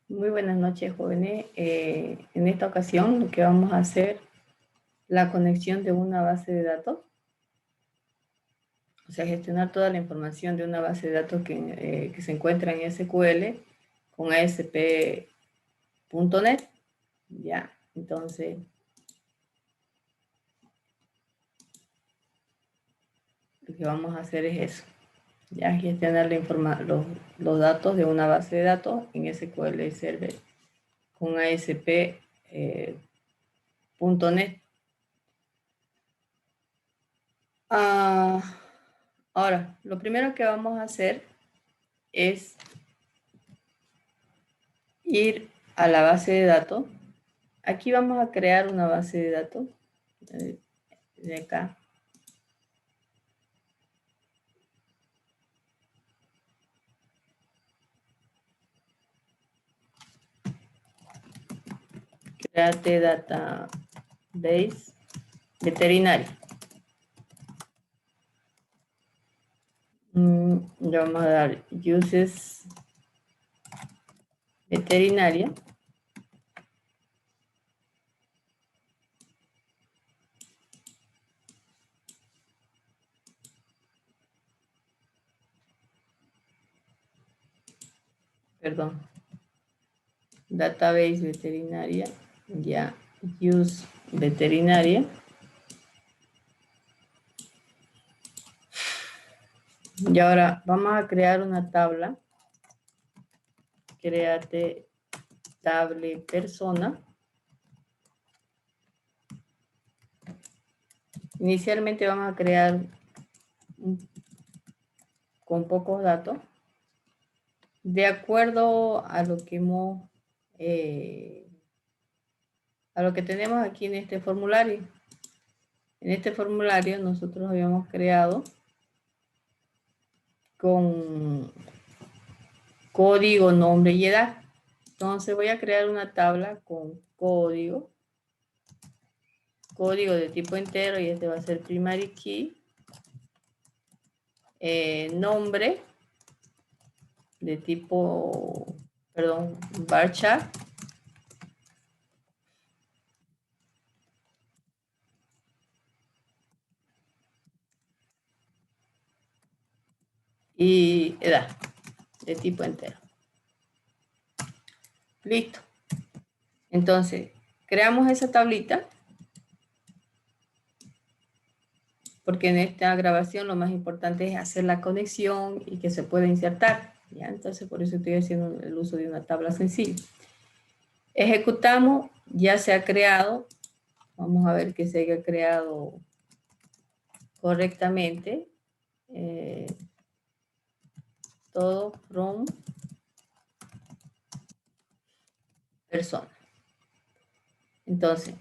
Muy buenas noches, jóvenes. En esta ocasión lo que vamos a hacer la conexión de una base de datos, o sea, gestionar toda la información de una base de datos que se encuentra en SQL con ASP.NET. Ya, entonces lo que vamos a hacer es eso, ya gestionar los datos de una base de datos en SQL Server con ASP.NET. Ahora, lo primero que vamos a hacer es ir a la base de datos. Aquí vamos a crear una base de datos de acá. Create database veterinario. Le vamos a dar uses veterinaria. Perdón. Database veterinaria. Ya. Use veterinaria. Y ahora vamos a crear una tabla. Create table persona. Inicialmente vamos a crear con pocos datos, de acuerdo a lo que a lo que tenemos aquí en este formulario. En este formulario nosotros habíamos creado con código, nombre y edad. Entonces voy a crear una tabla con código de tipo entero, y este va a ser primary key, nombre de tipo, perdón, varchar, y edad de tipo entero. Listo. Entonces, creamos esa tablita, porque en esta grabación lo más importante es hacer la conexión y que se pueda insertar, ¿ya? Entonces, por eso estoy haciendo el uso de una tabla sencilla. Ejecutamos, ya se ha creado. Vamos a ver que se haya creado correctamente. Todo from persona. Entonces,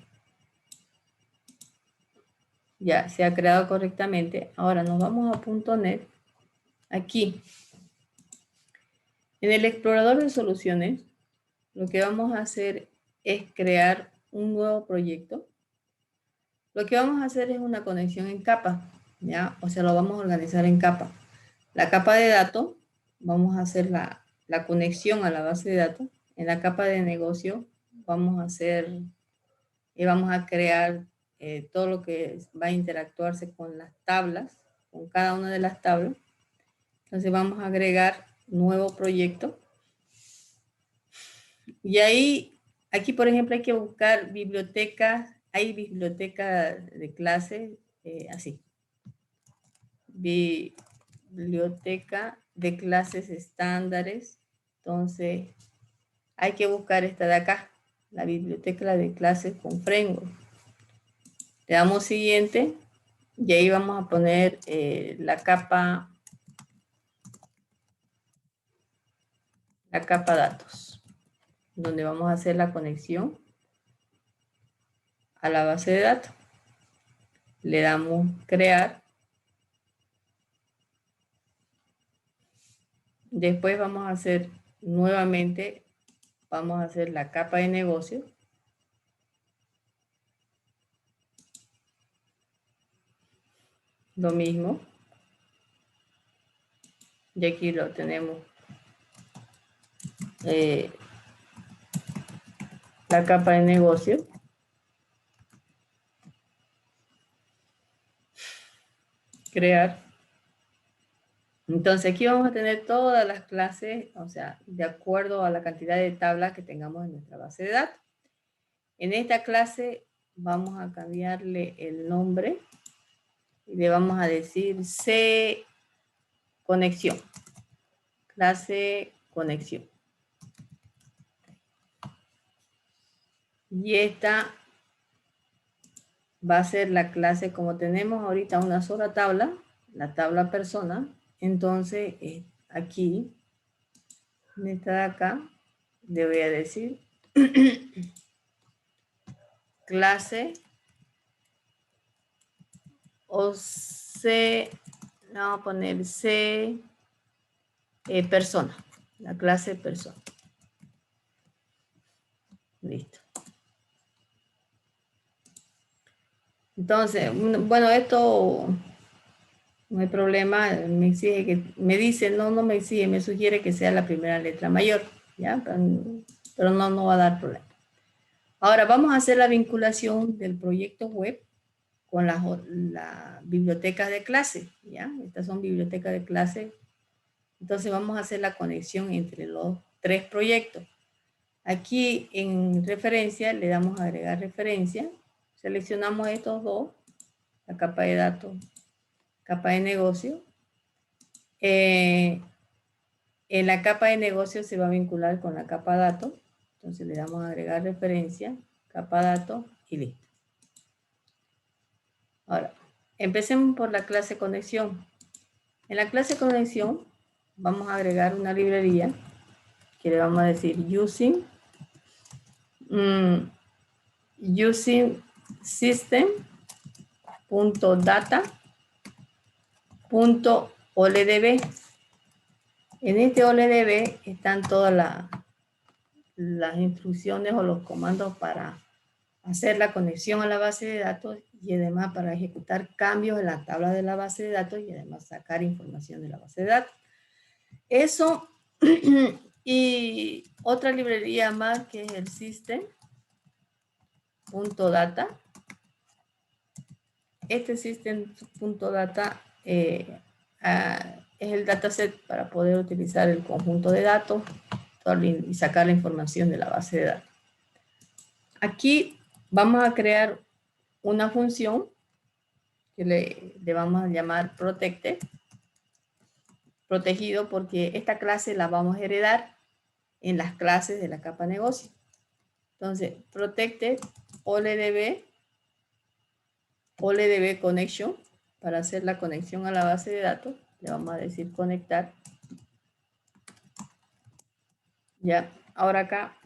ya se ha creado correctamente. Ahora nos vamos a .NET. Aquí, en el explorador de soluciones, lo que vamos a hacer es crear un nuevo proyecto. Lo que vamos a hacer es una conexión en capa, ¿ya? O sea, lo vamos a organizar en capa. La capa de datos, vamos a hacer la conexión a la base de datos. En la capa de negocio, vamos a hacer y vamos a crear todo lo que va a interactuarse con las tablas, con cada una de las tablas. Entonces vamos a agregar nuevo proyecto. Y ahí, aquí por ejemplo hay que buscar bibliotecas, hay biblioteca de clase, así. Biblioteca de clases estándares. Entonces hay que buscar esta de acá, la biblioteca de clases con framework. Le damos siguiente y ahí vamos a poner la capa datos, donde vamos a hacer la conexión a la base de datos. Le damos crear. Después vamos a hacer nuevamente, vamos a hacer la capa de negocio. Lo mismo. Y aquí lo tenemos la capa de negocio. Crear. Entonces aquí vamos a tener todas las clases, o sea, de acuerdo a la cantidad de tablas que tengamos en nuestra base de datos. En esta clase vamos a cambiarle el nombre y le vamos a decir C conexión. Clase conexión. Y esta va a ser la clase, como tenemos ahorita una sola tabla, la tabla persona, entonces aquí, en esta de acá, le voy a decir clase o C, vamos a poner C persona, la clase persona. Listo. Entonces, bueno, esto no hay problema, me exige que, me dice, no me exige, me sugiere que sea la primera letra mayor, ¿ya? Pero no va a dar problema. Ahora vamos a hacer la vinculación del proyecto web con las bibliotecas de clase, ¿ya? Estas son bibliotecas de clase. Entonces vamos a hacer la conexión entre los tres proyectos. Aquí en referencia le damos a agregar referencia. Seleccionamos estos dos, la capa de datos, capa de negocio. En la capa de negocio se va a vincular con la capa datos. Entonces le damos a agregar referencia, capa datos y listo. Ahora, empecemos por la clase conexión. En la clase conexión vamos a agregar una librería que le vamos a decir using system.data.oldb. En este OLDB están todas las instrucciones o los comandos para hacer la conexión a la base de datos y además para ejecutar cambios en la tabla de la base de datos y además sacar información de la base de datos. Eso y otra librería más que es el system.data. Este system.data es el dataset para poder utilizar el conjunto de datos y sacar la información de la base de datos. Aquí vamos a crear una función que le vamos a llamar protected, protegido, porque esta clase la vamos a heredar en las clases de la capa negocio. Entonces, protected OLDB connection, para hacer la conexión a la base de datos, le vamos a decir conectar. Ya, ahora acá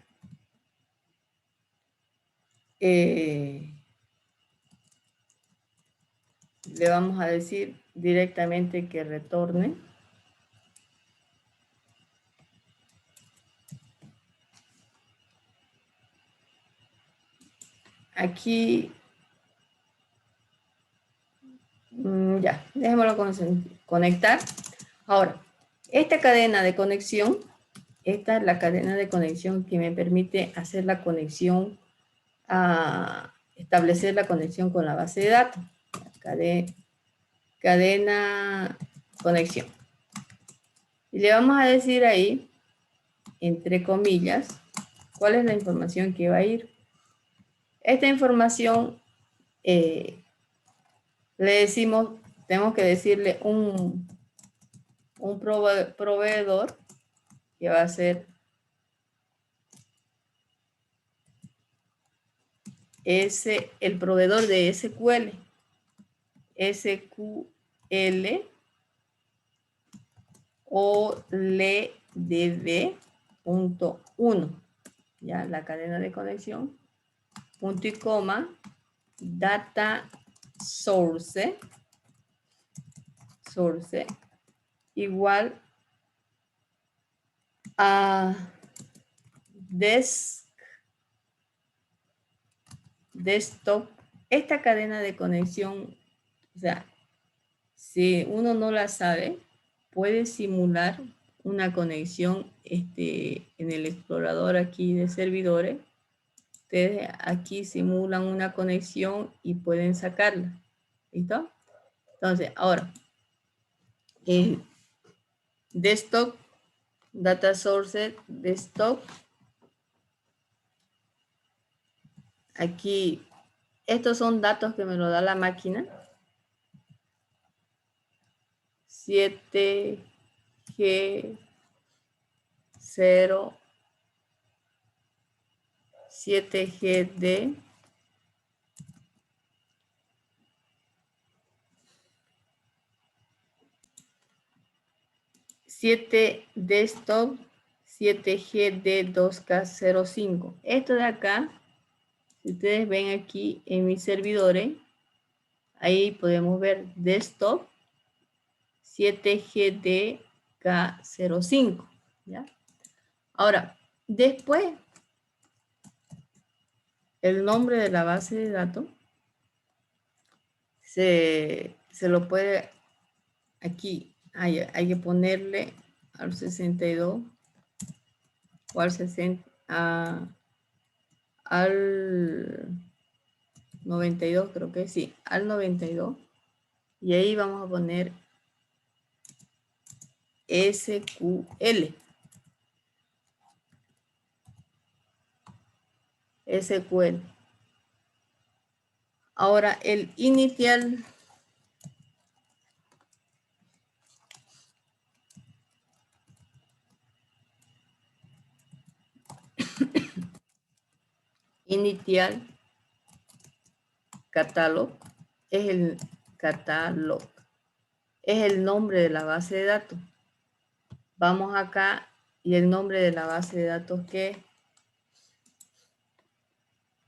le vamos a decir directamente que retorne aquí. Ya, dejémoslo conectar. Ahora, esta cadena de conexión, esta es la cadena de conexión que me permite hacer la conexión, establecer la conexión con la base de datos. Cadena conexión. Y le vamos a decir ahí, entre comillas, cuál es la información que va a ir. Esta información le decimos, tenemos que decirle un proveedor que va a ser el proveedor de SQL. SQL OLDB.1. Ya, la cadena de conexión. Punto y coma. Data source. Source. Igual a desktop. Esta cadena de conexión, o sea, si uno no la sabe, puede simular una conexión en el explorador aquí de servidores. ustedes aquí simulan una conexión y pueden sacarla. ¿Listo? Entonces, ahora, desktop, data source, desktop. Aquí, estos son datos que me lo da la máquina. 7G0, 7GD, 7 desktop, 7GD2K05. Esto de acá, si ustedes ven aquí en mis servidores, ahí podemos ver desktop 7GDK05. ¿Ya? Ahora, después, el nombre de la base de datos se lo puede aquí. Hay que ponerle al 62 o al 60, al 92, creo que sí, al 92. Y ahí vamos a poner SQL. SQL. Ahora el inicial catalog es el catalog. Es el nombre de la base de datos. Vamos acá y el nombre de la base de datos, ¿qué es?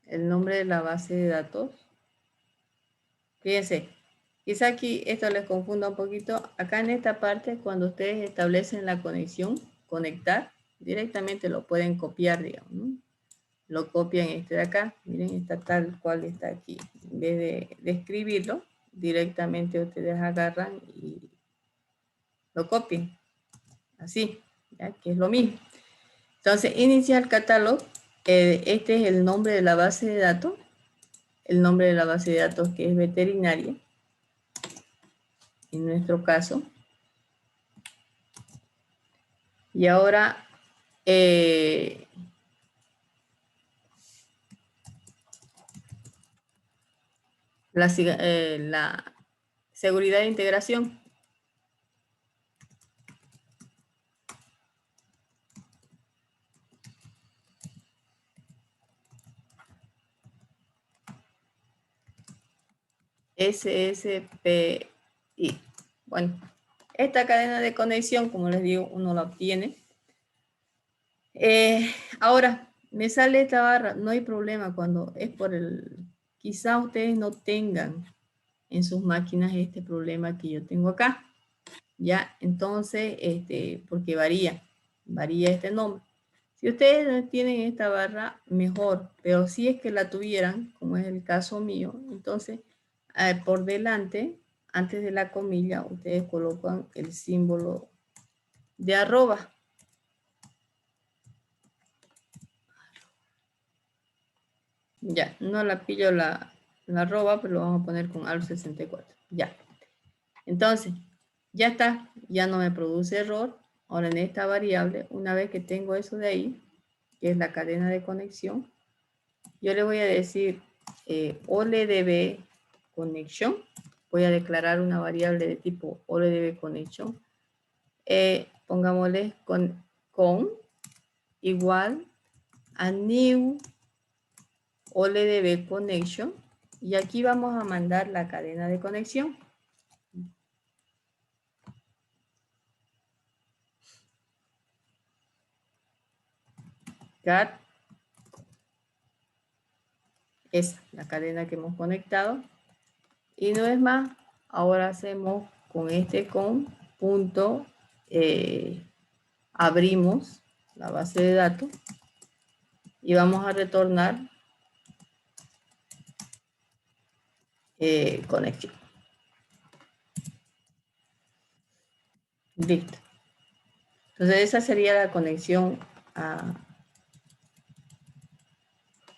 El nombre de la base de datos. Fíjense, quizá aquí esto les confunda un poquito. Acá en esta parte, cuando ustedes establecen la conexión, conectar, directamente lo pueden copiar, digamos, ¿no? Lo copian este de acá. Miren, está tal cual está aquí. En vez de escribirlo, directamente ustedes agarran y lo copian. Así, ¿ya? Que es lo mismo. Entonces, inicial catalog, este es el nombre de la base de datos, el nombre de la base de datos que es veterinaria, en nuestro caso. Y ahora, la seguridad de integración. SSPI. Bueno, esta cadena de conexión, como les digo, uno la obtiene. Ahora, me sale esta barra, no hay problema cuando es por el... Quizá ustedes no tengan en sus máquinas este problema que yo tengo acá. Ya, entonces, porque varía este nombre. Si ustedes no tienen esta barra, mejor, pero si es que la tuvieran, como es el caso mío, entonces por delante, antes de la comilla, ustedes colocan el símbolo de arroba. Ya, no la pillo la arroba, pero lo vamos a poner con AL64. Ya. Entonces, ya está, ya no me produce error. Ahora en esta variable, una vez que tengo eso de ahí, que es la cadena de conexión, yo le voy a decir OLDB connection. Voy a declarar una variable de tipo OLDB connection. Pongámosle con igual a new OLDB connection. Y aquí vamos a mandar la cadena de conexión. Cat, es la cadena que hemos conectado. Y no es más, ahora hacemos con punto, abrimos la base de datos y vamos a retornar conexión. Listo. Entonces esa sería la conexión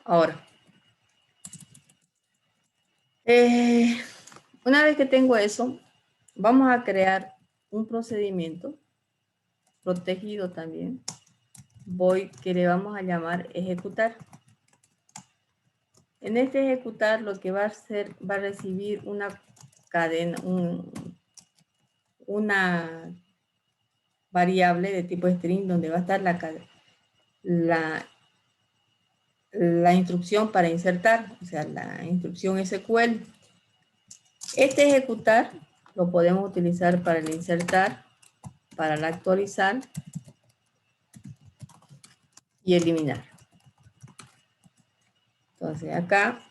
Ahora, una vez que tengo eso, vamos a crear un procedimiento protegido también, que le vamos a llamar ejecutar. En este ejecutar lo que va a hacer, va a recibir una cadena, una variable de tipo string donde va a estar la instrucción para insertar, o sea, la instrucción SQL. Este ejecutar lo podemos utilizar para el insertar, para el actualizar y eliminar. Entonces acá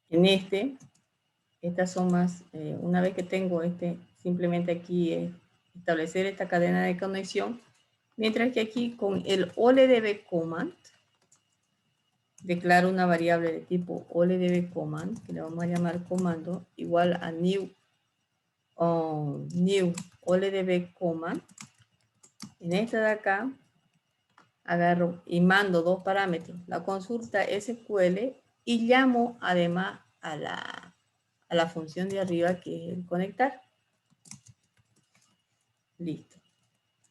en estas son más, una vez que tengo simplemente aquí es establecer esta cadena de conexión, mientras que aquí con el OLDB command declaro una variable de tipo OLDB command, que le vamos a llamar comando, igual a new OLDB command. En esta de acá agarro y mando dos parámetros, la consulta SQL, y llamo además a la función de arriba, que es el conectar. Listo.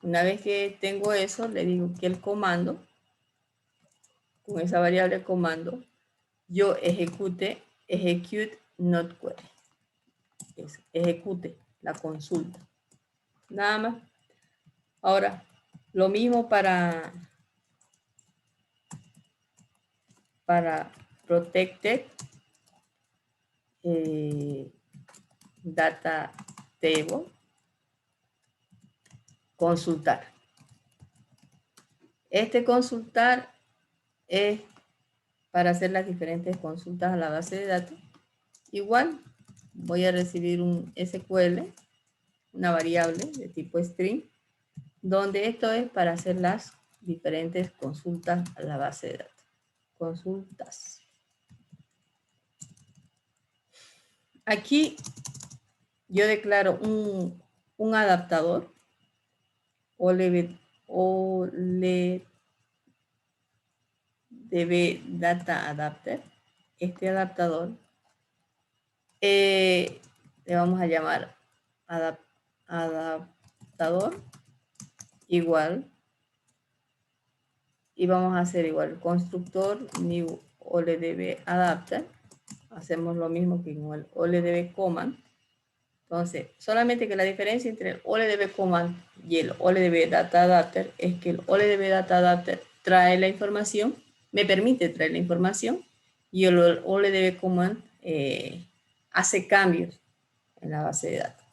Una vez que tengo eso, le digo que el comando, con esa variable comando, yo execute not query. Ejecute la consulta. Nada más. Ahora, lo mismo para protected data table, consultar. Este consultar es para hacer las diferentes consultas a la base de datos. Igual voy a recibir un SQL, una variable de tipo string, donde esto es para hacer las diferentes consultas a la base de datos. Consultas. Aquí yo declaro un adaptador, OLDB Data Adapter. Este adaptador le vamos a llamar adaptador igual, y vamos a hacer igual constructor new OLDB adapter. Hacemos lo mismo que con el OLDB command. Entonces, solamente que la diferencia entre el OLDB command y el OLDB data adapter es que el OLDB data adapter trae la información, me permite traer la información, y el OLDB command hace cambios en la base de datos.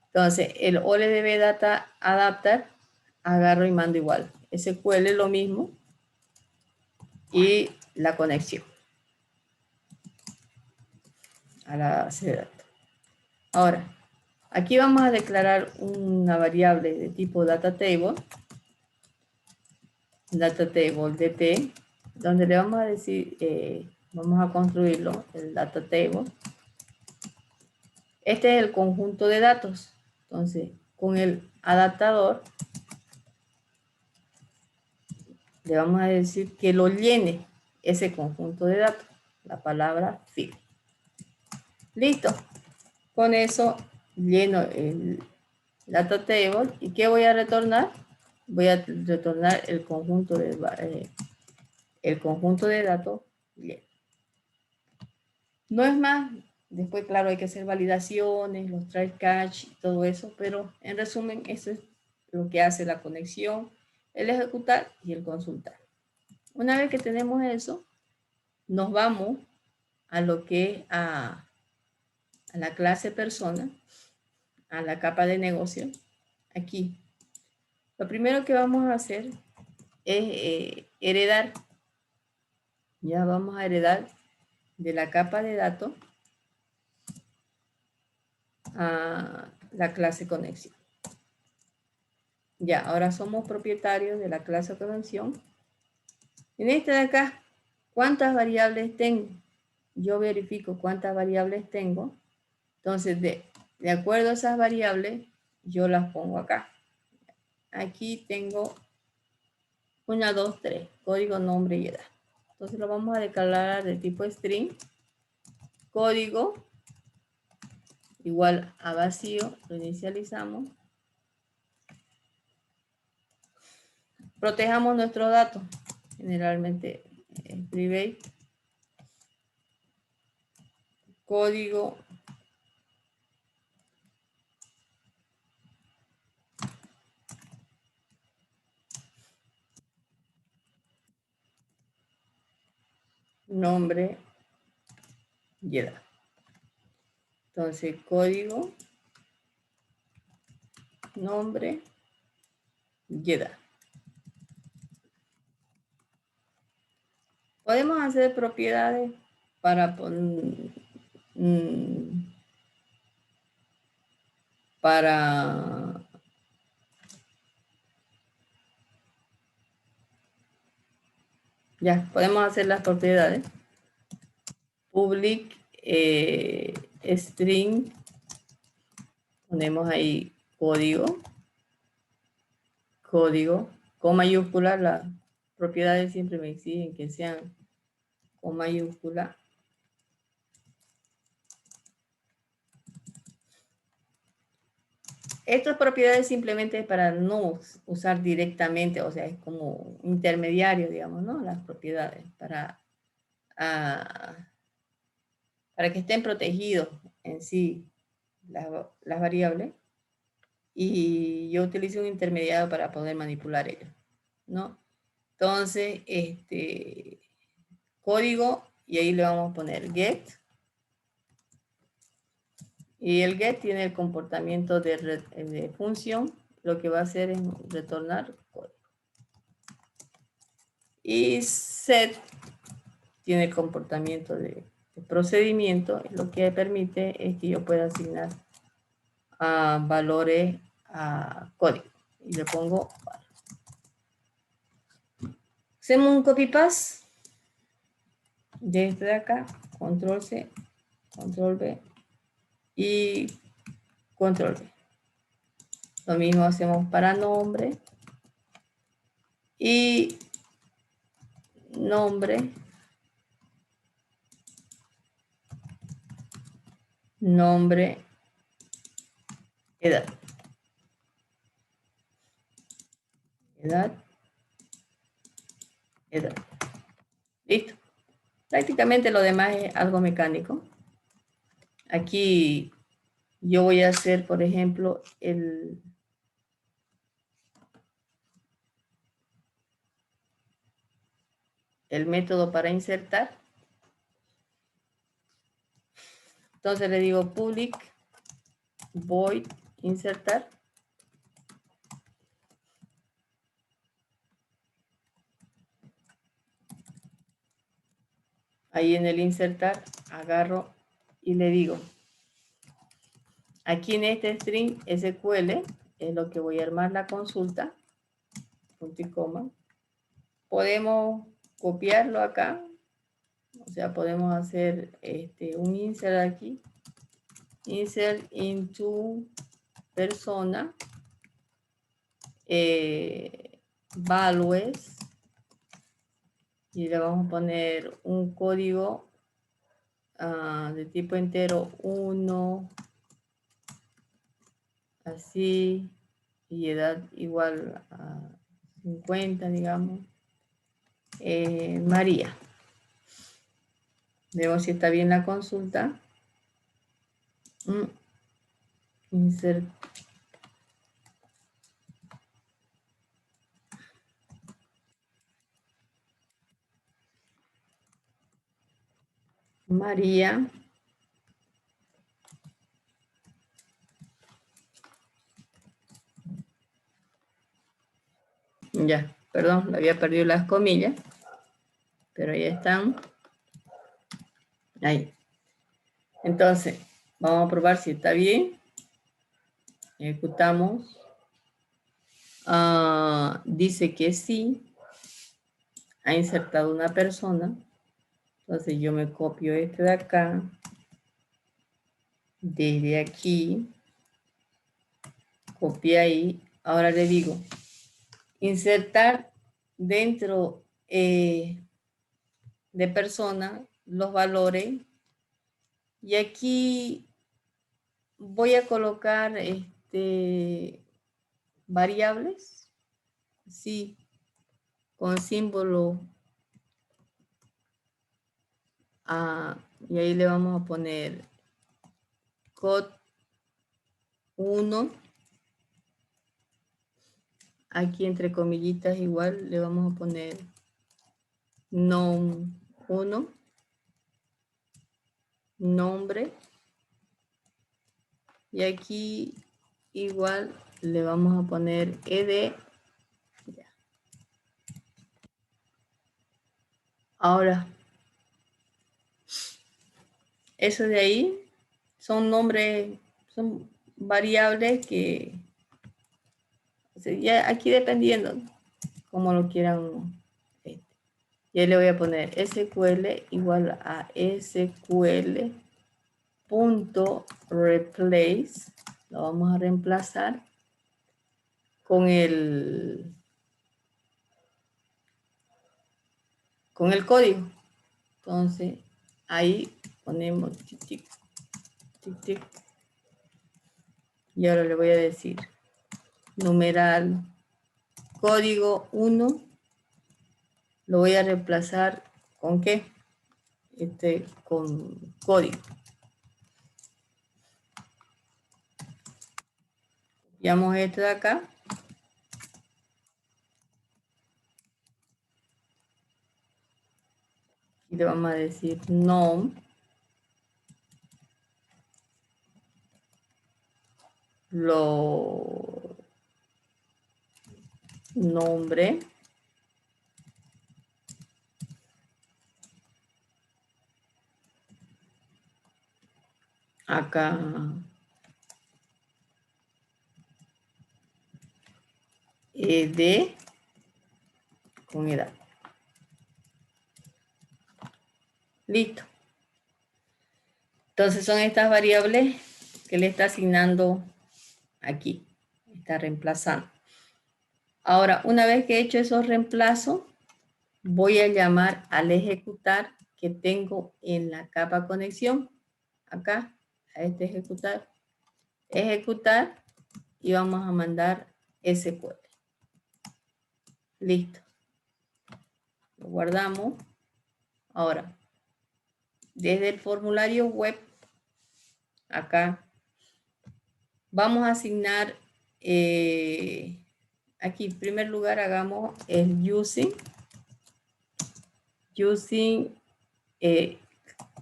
Entonces, el OLDB data adapter agarro y mando igual SQL, lo mismo, y la conexión a la base de datos. Ahora, aquí vamos a declarar una variable de tipo data table dt, donde le vamos a decir, vamos a construirlo, el data table. Este es el conjunto de datos. Entonces, con el adaptador le vamos a decir que lo llene ese conjunto de datos, la palabra fill. Listo. Con eso lleno el data table, y ¿qué voy a retornar? Voy a retornar el conjunto de datos lleno. No es más. Después, claro, hay que hacer validaciones, los try catch y todo eso, pero en resumen, eso es lo que hace la conexión, el ejecutar y el consultar. Una vez que tenemos eso, nos vamos a lo que es a la clase persona, a la capa de negocio. Aquí, lo primero que vamos a hacer es heredar. Ya vamos a heredar de la capa de datos a la clase conexión. Ya, ahora somos propietarios de la clase conexión. En este de acá, ¿cuántas variables tengo? Yo verifico cuántas variables tengo. Entonces, de acuerdo a esas variables, yo las pongo acá. Aquí tengo 1, 2, 3, código, nombre y edad. Entonces lo vamos a declarar de tipo string, código igual a vacío, lo inicializamos. Protejamos nuestros datos, generalmente private, código, nombre y edad. Entonces, código, nombre y edad. Podemos hacer propiedades para ya, podemos hacer las propiedades. Public string, ponemos ahí código, con mayúscula. Las propiedades siempre me exigen que sean con mayúscula. Estas propiedades simplemente es para no usar directamente, o sea, es como intermediario, digamos, ¿no? Las propiedades para que estén protegidos en sí las variables, y yo utilizo un intermediario para poder manipular ellos, ¿no? Entonces, código, y ahí le vamos a poner get, y el get tiene el comportamiento de función, lo que va a hacer es retornar código. Y set tiene el comportamiento de procedimiento, lo que permite es que yo pueda asignar valores a código. Y le pongo valor. Hacemos un copy paste desde acá, control C, control V y control V. Lo mismo hacemos para nombre y nombre, edad. Listo. Prácticamente lo demás es algo mecánico. Aquí yo voy a hacer, por ejemplo, el método para insertar. Entonces le digo public void insertar. Ahí en el insertar agarro y le digo, aquí en este string SQL es lo que voy a armar la consulta, punto y coma. Podemos copiarlo acá, o sea, podemos hacer un insert aquí, insert into persona, values, y le vamos a poner un código de tipo entero 1, así, y edad igual a 50, digamos. María. Vemos si está bien la consulta. Insert. María. Ya, perdón, había perdido las comillas, pero ya están. Ahí. Entonces, vamos a probar si está bien. Ejecutamos. Dice que sí. Ha insertado una persona. Entonces yo me copio este de acá. Desde aquí. Copié ahí. Ahora le digo, insertar dentro de persona los valores. Y aquí voy a colocar variables. Sí, con símbolo A. Y ahí le vamos a poner code 1. Aquí entre comillitas igual le vamos a poner nom1, nombre. Y aquí igual le vamos a poner ed. Ahora, eso de ahí son nombres, son variables que, o sea, ya aquí dependiendo como lo quieran. Y ahí le voy a poner SQL igual a SQL punto replace. Lo vamos a reemplazar con el código. Entonces, ahí ponemos tic, tic, tic, tic. Y ahora le voy a decir numeral código 1. Lo voy a reemplazar con ¿qué? Con código. Copiamos esto de acá. Y le vamos a decir nom. Nombre. Acá ed con edad. Listo. Entonces son estas variables que le está asignando aquí. Está reemplazando. Ahora, una vez que he hecho esos reemplazos, voy a llamar al ejecutar que tengo en la capa conexión. Acá, a este ejecutar. Ejecutar y vamos a mandar SQL. Listo. Lo guardamos. Ahora, desde el formulario web, acá, vamos a asignar, aquí en primer lugar hagamos el using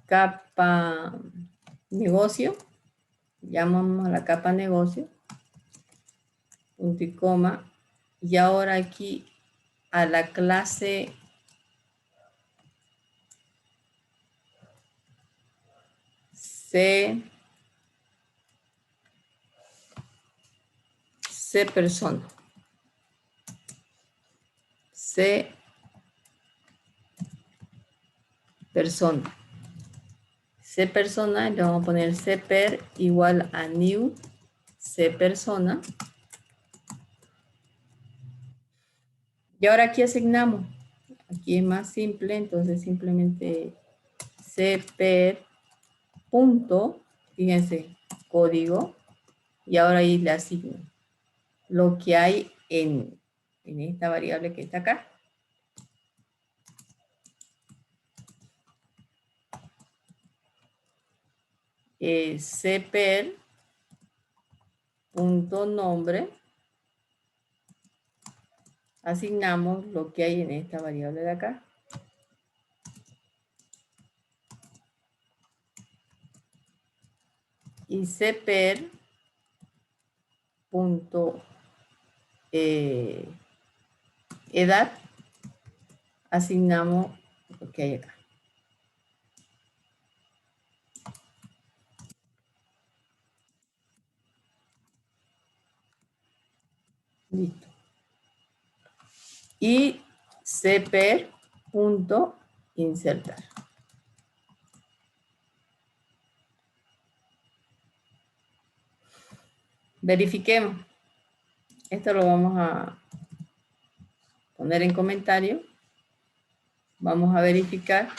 capa negocio. Llamamos a la capa negocio, punto y coma. Y ahora aquí a la clase C persona. C persona. C persona, le vamos a poner C per igual a new C persona. Y ahora aquí asignamos. Aquí es más simple, entonces simplemente C per punto, fíjense, código. Y ahora ahí le asigno lo que hay en esta variable que está acá. cper punto nombre, asignamos lo que hay en esta variable de acá. Y cper punto edad, asignamos lo que hay acá. Listo. Y cper punto insertar. Verifiquemos. Esto lo vamos a poner en comentario. Vamos a verificar.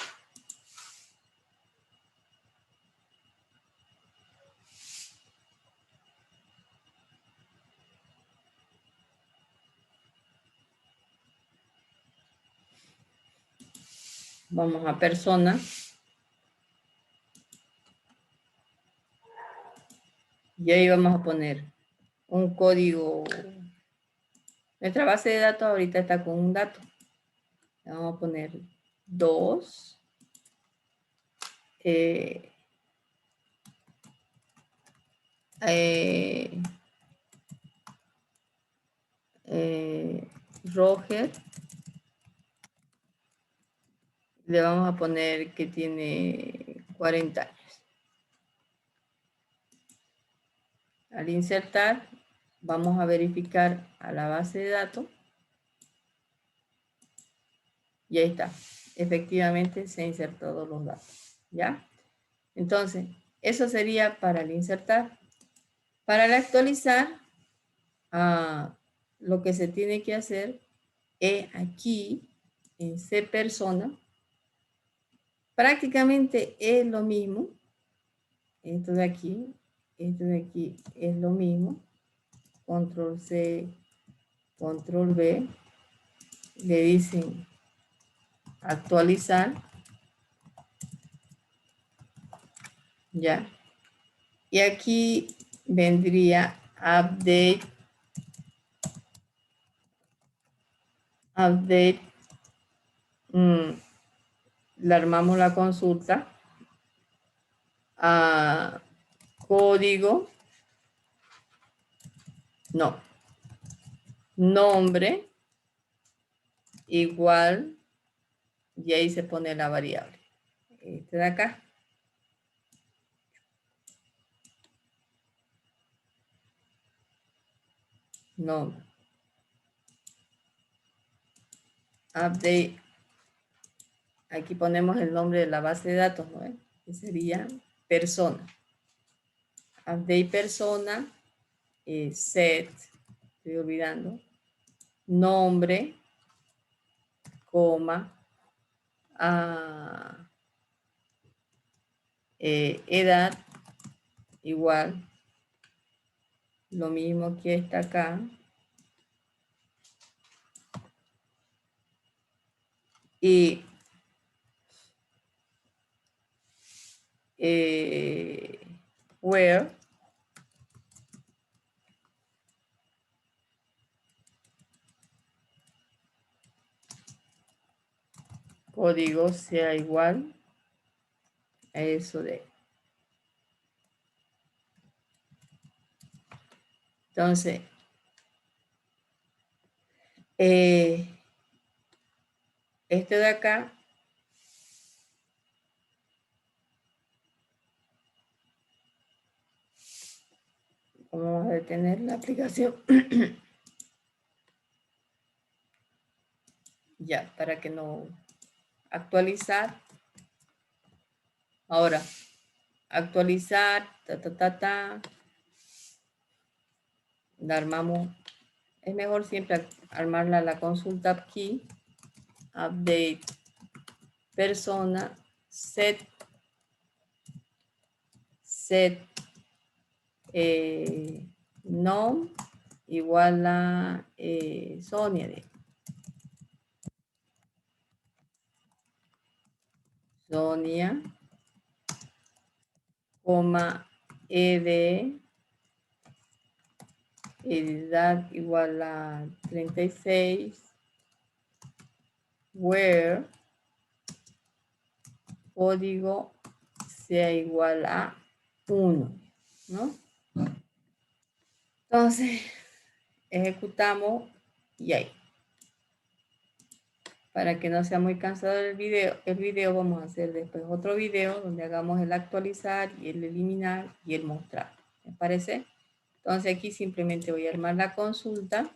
Vamos a persona. Y ahí vamos a poner un código. Nuestra base de datos ahorita está con un dato. Vamos a poner 2. Roger. Le vamos a poner que tiene 40 años. Al insertar, vamos a verificar a la base de datos. Y ahí está. Efectivamente se han insertado los datos. ¿Ya? Entonces, eso sería para el insertar. Para el actualizar, lo que se tiene que hacer es aquí, en C persona, prácticamente es lo mismo. Esto de aquí es lo mismo. Control C, Control V. Le dicen actualizar. Ya. Y aquí vendría update. Le armamos la consulta a código. No. Nombre igual. Y ahí se pone la variable. Este de acá. Nombre. Update. Aquí ponemos el nombre de la base de datos, ¿no? Que sería persona. Update persona. Set. Estoy olvidando. Nombre. Coma. Edad. Igual. Lo mismo que está acá. Y where código sea igual a eso de. Entonces, este de acá vamos a detener la aplicación. Ya, para que no actualizar. Ahora, actualizar, la armamos. Es mejor siempre armarla la consulta aquí. Update persona, set nom igual a Sonia. Sonia, coma, edad igual a 36, where código sea igual a 1, ¿no? Entonces, ejecutamos y ahí. Para que no sea muy cansado el video vamos a hacer después otro video donde hagamos el actualizar y el eliminar y el mostrar. ¿Me parece? Entonces aquí simplemente voy a armar la consulta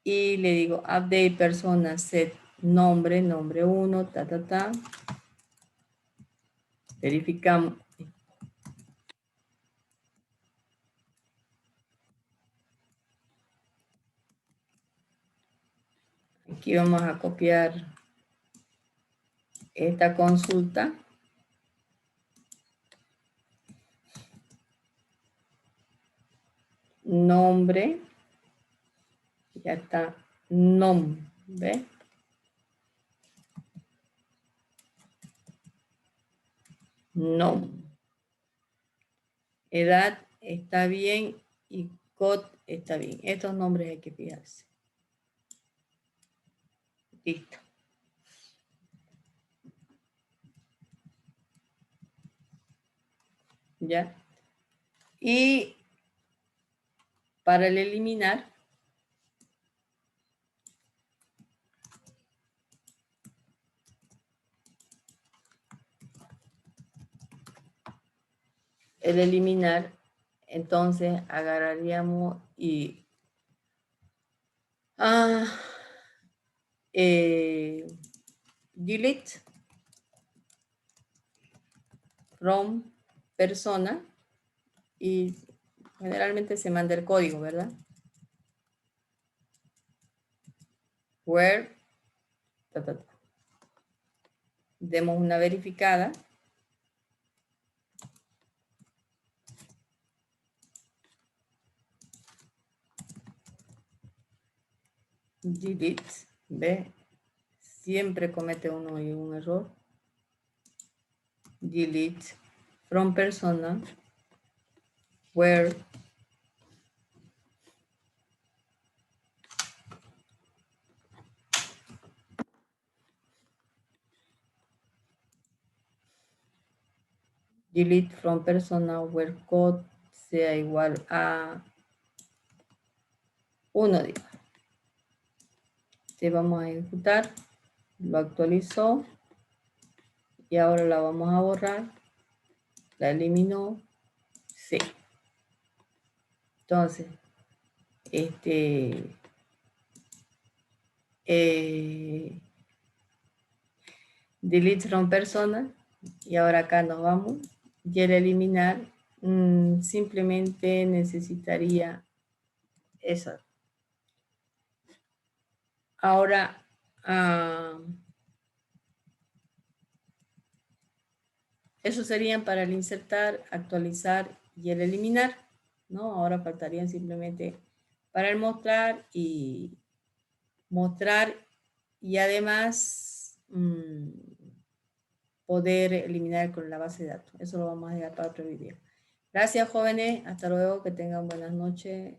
y le digo update persona set nombre 1, verificamos. Aquí vamos a copiar esta consulta. Nombre. Ya está. Nombre. Nombre. Edad está bien y COD está bien. Estos nombres hay que fijarse. Listo. ¿Ya? Y para el eliminar, entonces agarraríamos y delete from persona y generalmente se manda el código, ¿verdad? Where, demos una verificada. Delete, ¿ve? Siempre comete uno y un error. Delete from persona where delete from persona where code sea igual a 1, digo. Te vamos a ejecutar, lo actualizó y ahora la vamos a borrar, la eliminó, sí. Entonces, delete from persona y ahora acá nos vamos y el eliminar simplemente necesitaría eso. Ahora eso serían para el insertar, actualizar y el eliminar, ¿no? Ahora faltarían simplemente para el mostrar y además poder eliminar con la base de datos. Eso lo vamos a dejar para otro video. Gracias, jóvenes. Hasta luego. Que tengan buenas noches.